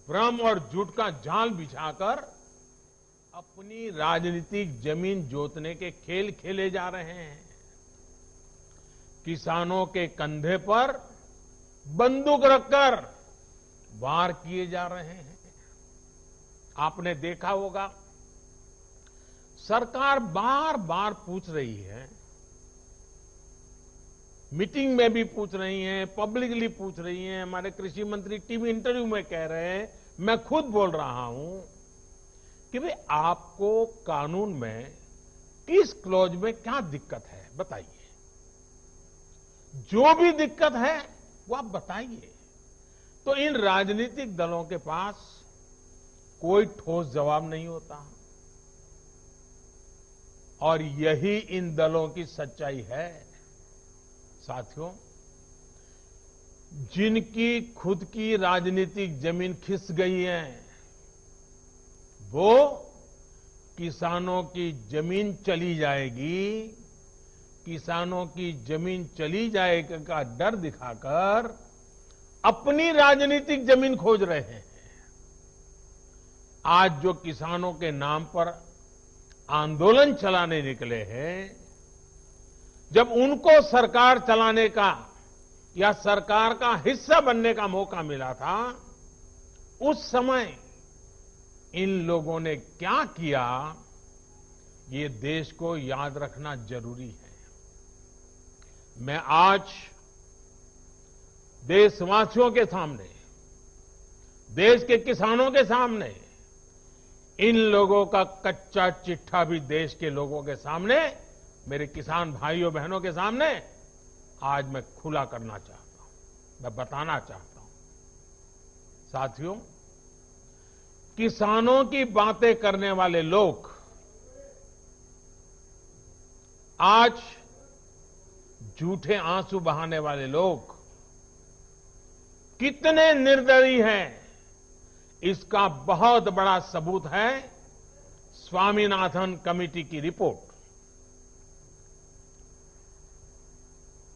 भ्रम और झूठ का जाल बिछाकर अपनी राजनीतिक जमीन जोतने के खेल खेले जा रहे हैं। किसानों के कंधे पर बंदूक रखकर वार किए जा रहे हैं। आपने देखा होगा, सरकार बार बार पूछ रही है, मीटिंग में भी पूछ रही हैं, पब्लिकली पूछ रही हैं। हमारे कृषि मंत्री टीवी इंटरव्यू में कह रहे हैं, मैं खुद बोल रहा हूं कि भाई आपको कानून में किस क्लॉज में क्या दिक्कत है बताइए। जो भी दिक्कत है वो आप बताइए। तो इन राजनीतिक दलों के पास कोई ठोस जवाब नहीं होता और यही इन दलों की सच्चाई है। साथियों, जिनकी खुद की राजनीतिक जमीन खिस गई है वो किसानों की जमीन चली जाएगी, किसानों की जमीन चली जाएगी का डर दिखाकर अपनी राजनीतिक जमीन खोज रहे हैं। आज जो किसानों के नाम पर आंदोलन चलाने निकले हैं, जब उनको सरकार चलाने का या सरकार का हिस्सा बनने का मौका मिला था, उस समय इन लोगों ने क्या किया, ये देश को याद रखना जरूरी है। मैं आज देशवासियों के सामने, देश के किसानों के सामने, इन लोगों का कच्चा चिट्ठा भी देश के लोगों के सामने, मेरे किसान भाइयों बहनों के सामने आज मैं खुला करना चाहता हूं, मैं बताना चाहता हूं। साथियों, किसानों की बातें करने वाले लोग आज झूठे आंसू बहाने वाले लोग कितने निर्दयी हैं, इसका बहुत बड़ा सबूत है स्वामीनाथन कमेटी की रिपोर्ट।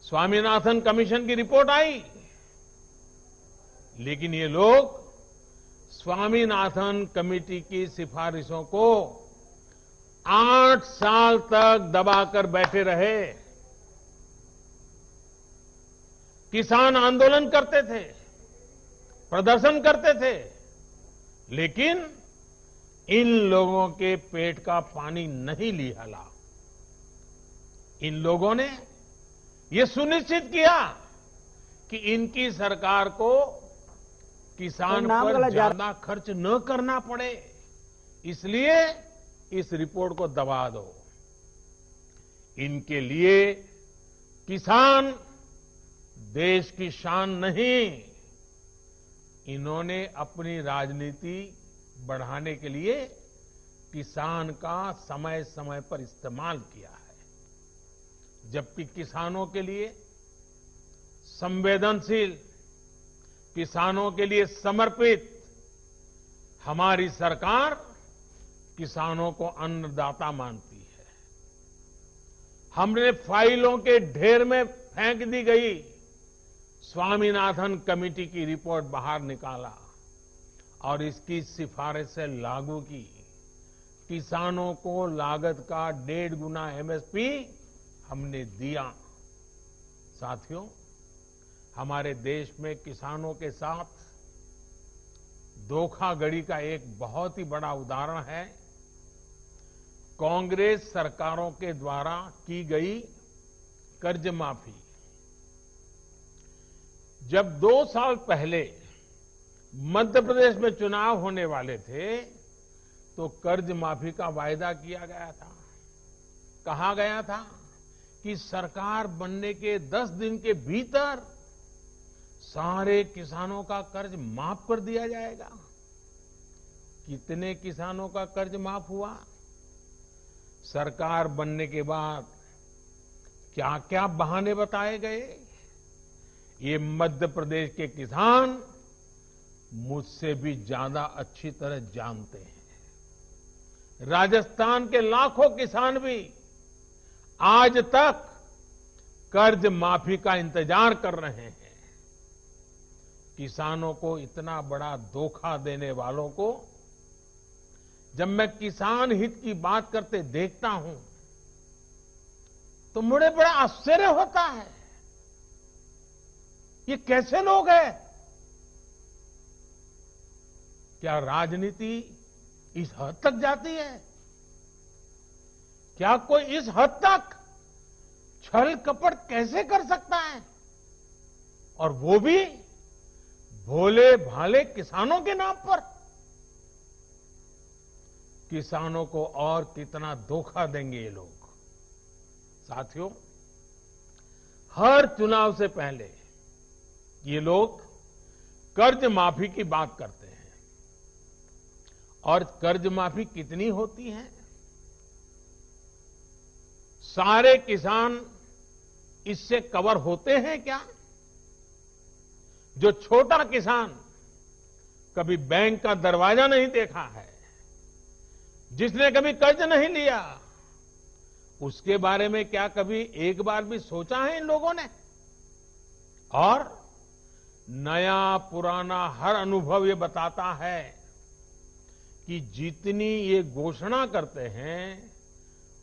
स्वामीनाथन कमीशन की रिपोर्ट आई, लेकिन ये लोग स्वामीनाथन कमेटी की सिफारिशों को 8 साल तक दबाकर बैठे रहे। किसान आंदोलन करते थे, प्रदर्शन करते थे, लेकिन इन लोगों के पेट का पानी नहीं लिहला। इन लोगों ने ये सुनिश्चित किया कि इनकी सरकार को किसान पर ज्यादा खर्च न करना पड़े, इसलिए इस रिपोर्ट को दबा दो। इनके लिए किसान देश की शान नहीं, इन्होंने अपनी राजनीति बढ़ाने के लिए किसान का समय समय पर इस्तेमाल किया है, जबकि किसानों के लिए संवेदनशील, किसानों के लिए समर्पित हमारी सरकार किसानों को अन्नदाता मानती है। हमने फाइलों के ढेर में फेंक दी गई स्वामीनाथन कमेटी की रिपोर्ट बाहर निकाला और इसकी सिफारिशें लागू की। किसानों को लागत का 1.5 गुना एमएसपी हमने दिया। साथियों, हमारे देश में किसानों के साथ धोखाधड़ी का एक बहुत ही बड़ा उदाहरण है कांग्रेस सरकारों के द्वारा की गई कर्ज माफी। जब 2 साल पहले मध्य प्रदेश में चुनाव होने वाले थे, तो कर्ज माफी का वायदा किया गया था। कहा गया था कि सरकार बनने के 10 दिन के भीतर सारे किसानों का कर्ज माफ कर दिया जाएगा। कितने किसानों का कर्ज माफ हुआ? सरकार बनने के बाद क्या क्या बहाने बताए गए, ये मध्य प्रदेश के किसान मुझसे भी ज्यादा अच्छी तरह जानते हैं। राजस्थान के लाखों किसान भी आज तक कर्ज माफी का इंतजार कर रहे हैं। किसानों को इतना बड़ा धोखा देने वालों को जब मैं किसान हित की बात करते देखता हूं तो मुझे बड़ा आश्चर्य होता है। ये कैसे लोग हैं? क्या राजनीति इस हद तक जाती है? क्या कोई इस हद तक छल कपट कैसे कर सकता है? और वो भी भोले भाले किसानों के नाम पर। किसानों को और कितना धोखा देंगे ये लोग। साथियों, हर चुनाव से पहले ये लोग कर्ज माफी की बात करते हैं। और कर्ज माफी कितनी होती है? सारे किसान इससे कवर होते हैं क्या? जो छोटा किसान कभी बैंक का दरवाजा नहीं देखा है, जिसने कभी कर्ज नहीं लिया, उसके बारे में क्या कभी एक बार भी सोचा है इन लोगों ने? और नया पुराना हर अनुभव ये बताता है कि जितनी ये घोषणा करते हैं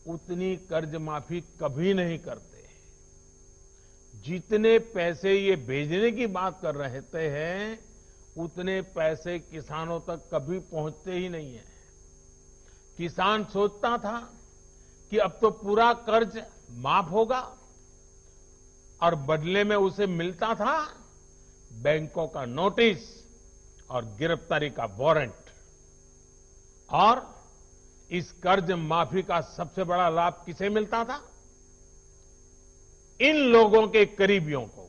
उतनी कर्ज माफी कभी नहीं करते। जितने पैसे ये भेजने की बात कर रहे हैं उतने पैसे किसानों तक कभी पहुंचते ही नहीं है। किसान सोचता था कि अब तो पूरा कर्ज माफ होगा और बदले में उसे मिलता था बैंकों का नोटिस और गिरफ्तारी का वारंट। और इस कर्ज माफी का सबसे बड़ा लाभ किसे मिलता था? इन लोगों के करीबियों को,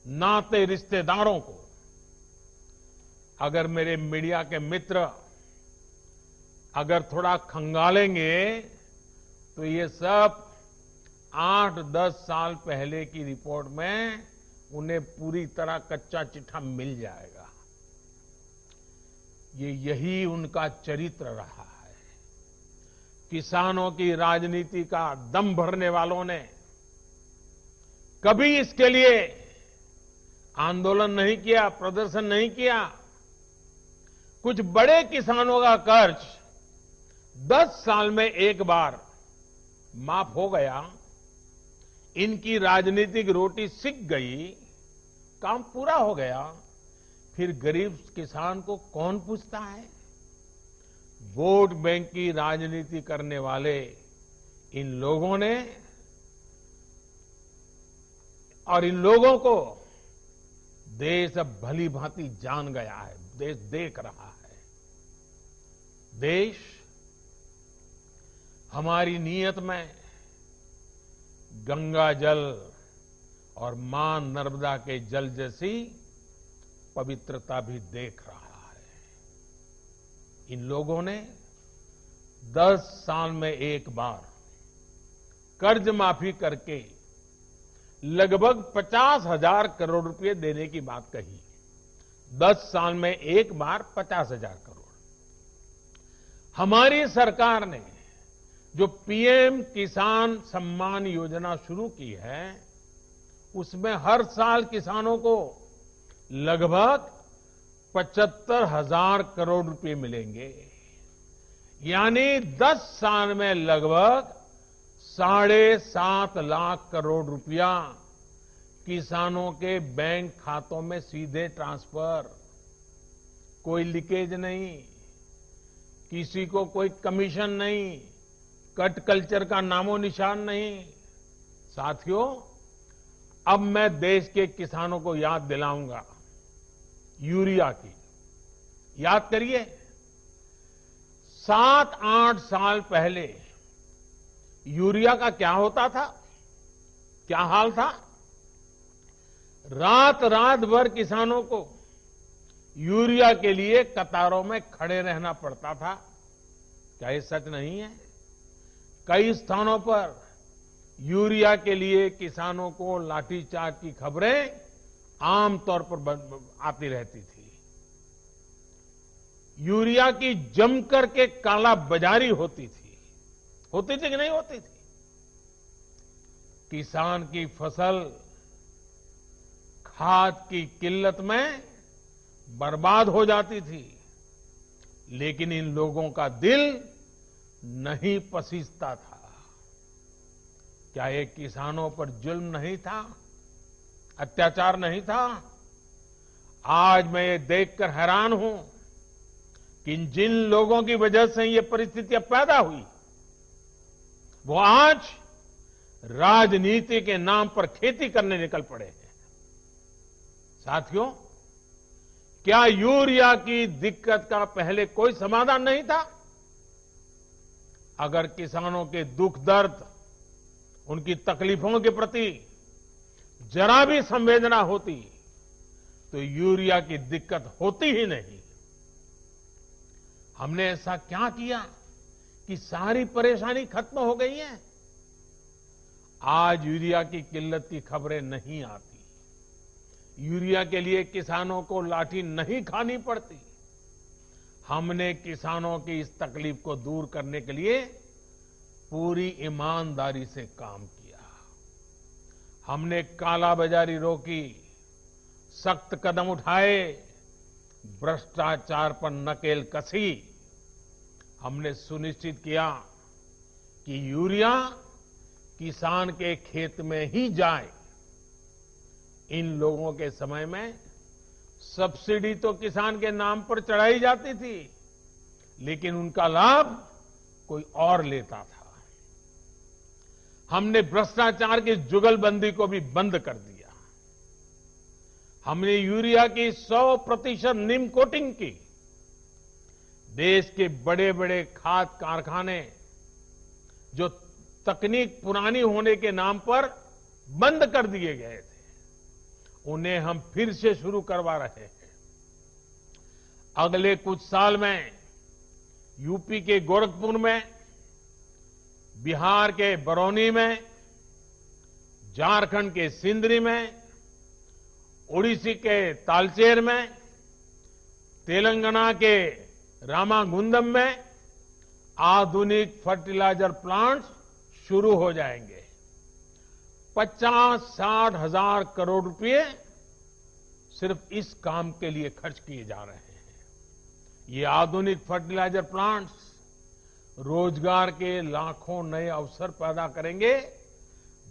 नाते रिश्तेदारों को। अगर मेरे मीडिया के मित्र अगर थोड़ा खंगालेंगे तो ये सब 8-10 साल पहले की रिपोर्ट में उन्हें पूरी तरह कच्चा चिट्ठा मिल जाएगा। यही उनका चरित्र रहा है। किसानों की राजनीति का दम भरने वालों ने कभी इसके लिए आंदोलन नहीं किया, प्रदर्शन नहीं किया। कुछ बड़े किसानों का कर्ज 10 साल में एक बार माफ हो गया, इनकी राजनीतिक रोटी सिक गई, काम पूरा हो गया। फिर गरीब किसान को कौन पूछता है? वोट बैंक की राजनीति करने वाले इन लोगों ने और इन लोगों को देश अब भली भांति जान गया है, देश देख रहा है। देश हमारी नीयत में गंगा जल और मां नर्मदा के जल जैसी पवित्रता भी देख रहा है। इन लोगों ने 10 साल में एक बार कर्ज माफी करके लगभग 50,000 करोड़ रुपए देने की बात कही। 10 साल में एक बार 50,000 करोड़। हमारी सरकार ने जो पीएम किसान सम्मान योजना शुरू की है, उसमें हर साल किसानों को लगभग 75,000 करोड़ रुपए मिलेंगे। यानी 10 साल में लगभग 7.5 लाख करोड़ रुपया किसानों के बैंक खातों में सीधे ट्रांसफर। कोई लीकेज नहीं, किसी को कोई कमीशन नहीं, कट कल्चर का नामो निशान नहीं। साथियों, अब मैं देश के किसानों को याद दिलाऊंगा यूरिया की। याद करिए, 7-8 साल पहले यूरिया का क्या होता था, क्या हाल था? रात रात भर किसानों को यूरिया के लिए कतारों में खड़े रहना पड़ता था। क्या ये सच नहीं है? कई स्थानों पर यूरिया के लिए किसानों को लाठीचार्ज की खबरें आमतौर पर आती रहती थी। यूरिया की जमकर के काला बाजारी होती थी कि नहीं होती थी? किसान की फसल खाद की किल्लत में बर्बाद हो जाती थी, लेकिन इन लोगों का दिल नहीं पसीजता था। क्या ये किसानों पर जुल्म नहीं था, अत्याचार नहीं था? आज मैं ये देखकर हैरान हूं कि जिन लोगों की वजह से ये परिस्थितियां पैदा हुई, वो आज राजनीति के नाम पर खेती करने निकल पड़े हैं। साथियों, क्या यूरिया की दिक्कत का पहले कोई समाधान नहीं था? अगर किसानों के दुख दर्द, उनकी तकलीफों के प्रति जरा भी संवेदना होती तो यूरिया की दिक्कत होती ही नहीं। हमने ऐसा क्या किया कि सारी परेशानी खत्म हो गई है? आज यूरिया की किल्लत की खबरें नहीं आती। यूरिया के लिए किसानों को लाठी नहीं खानी पड़ती। हमने किसानों की इस तकलीफ को दूर करने के लिए पूरी ईमानदारी से काम किया। हमने कालाबाजारी रोकी, सख्त कदम उठाए, भ्रष्टाचार पर नकेल कसी। हमने सुनिश्चित किया कि यूरिया किसान के खेत में ही जाए। इन लोगों के समय में सब्सिडी तो किसान के नाम पर चढ़ाई जाती थी, लेकिन उनका लाभ कोई और लेता था। हमने भ्रष्टाचार की जुगलबंदी को भी बंद कर दिया। हमने यूरिया की 100% नीम कोटिंग की। देश के बड़े बड़े खाद कारखाने जो तकनीक पुरानी होने के नाम पर बंद कर दिए गए थे, उन्हें हम फिर से शुरू करवा रहे हैं। अगले कुछ साल में यूपी के गोरखपुर में, बिहार के बरौनी में, झारखंड के सिंदरी में, ओडिशा के तालचेर में, तेलंगाना के रामागुंडम में आधुनिक फर्टिलाइजर प्लांट्स शुरू हो जाएंगे। 50-60 हजार करोड़ रुपए सिर्फ इस काम के लिए खर्च किए जा रहे हैं। ये आधुनिक फर्टिलाइजर प्लांट्स रोजगार के लाखों नए अवसर पैदा करेंगे,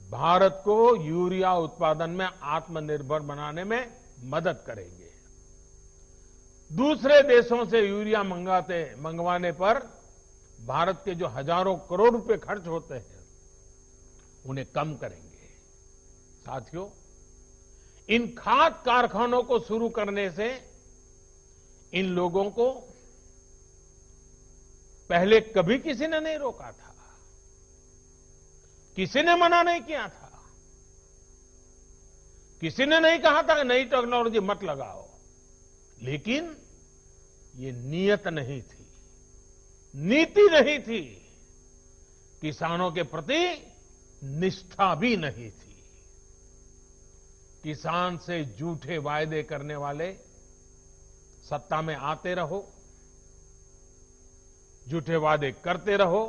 भारत को यूरिया उत्पादन में आत्मनिर्भर बनाने में मदद करेंगे। दूसरे देशों से यूरिया मंगवाने पर भारत के जो हजारों करोड़ रुपए खर्च होते हैं, उन्हें कम करेंगे। साथियों, इन खाद कारखानों को शुरू करने से इन लोगों को पहले कभी किसी ने नहीं रोका था, किसी ने मना नहीं किया था, किसी ने नहीं कहा था कि नई टेक्नोलॉजी मत लगाओ, लेकिन ये नियत नहीं थी, नीति नहीं थी, किसानों के प्रति निष्ठा भी नहीं थी। किसान से झूठे वायदे करने वाले सत्ता में आते रहो, झूठे वादे करते रहो,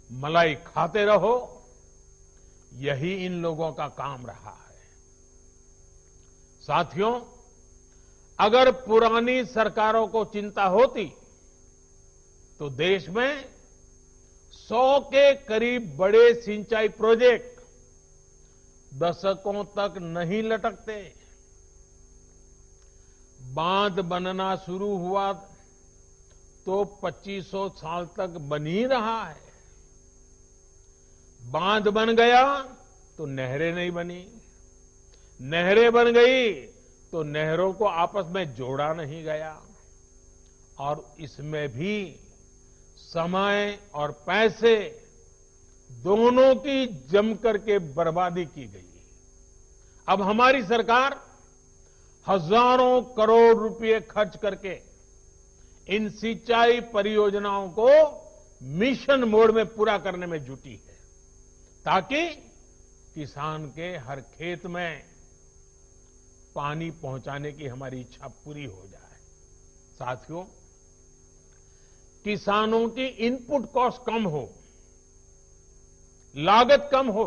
मलाई खाते रहो, यही इन लोगों का काम रहा है। साथियों, अगर पुरानी सरकारों को चिंता होती तो देश में 100 के करीब बड़े सिंचाई प्रोजेक्ट दशकों तक नहीं लटकते। बांध बनना शुरू हुआ तो 2500 साल तक बन ही रहा है। बांध बन गया तो नहरें नहीं बनी, नहरें बन गई तो नहरों को आपस में जोड़ा नहीं गया, और इसमें भी समय और पैसे दोनों की जमकर के बर्बादी की गई। अब हमारी सरकार हजारों करोड़ रुपए खर्च करके इन सिंचाई परियोजनाओं को मिशन मोड में पूरा करने में जुटी है, ताकि किसान के हर खेत में पानी पहुंचाने की हमारी इच्छा पूरी हो जाए। साथियों, किसानों की इनपुट कॉस्ट कम हो, लागत कम हो,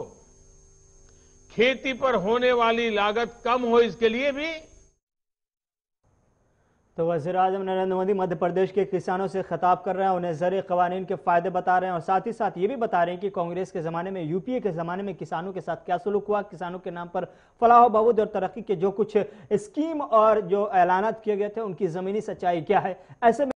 खेती पर होने वाली लागत कम हो, इसके लिए भी। तो वज़ीर-ए-आज़म नरेंद्र मोदी मध्य प्रदेश के किसानों से खिताब कर रहे हैं, उन्हें ज़रिए क़वानीन के फ़ायदे बता रहे हैं और साथ ही साथ ये भी बता रहे हैं कि कांग्रेस के ज़माने में, यूपीए के ज़माने में किसानों के साथ क्या सलूक हुआ, किसानों के नाम पर फलाह बहबूद और तरक्की के जो कुछ स्कीम और जो ऐलानात किए गए थे उनकी ज़मीनी सच्चाई क्या है। ऐसे में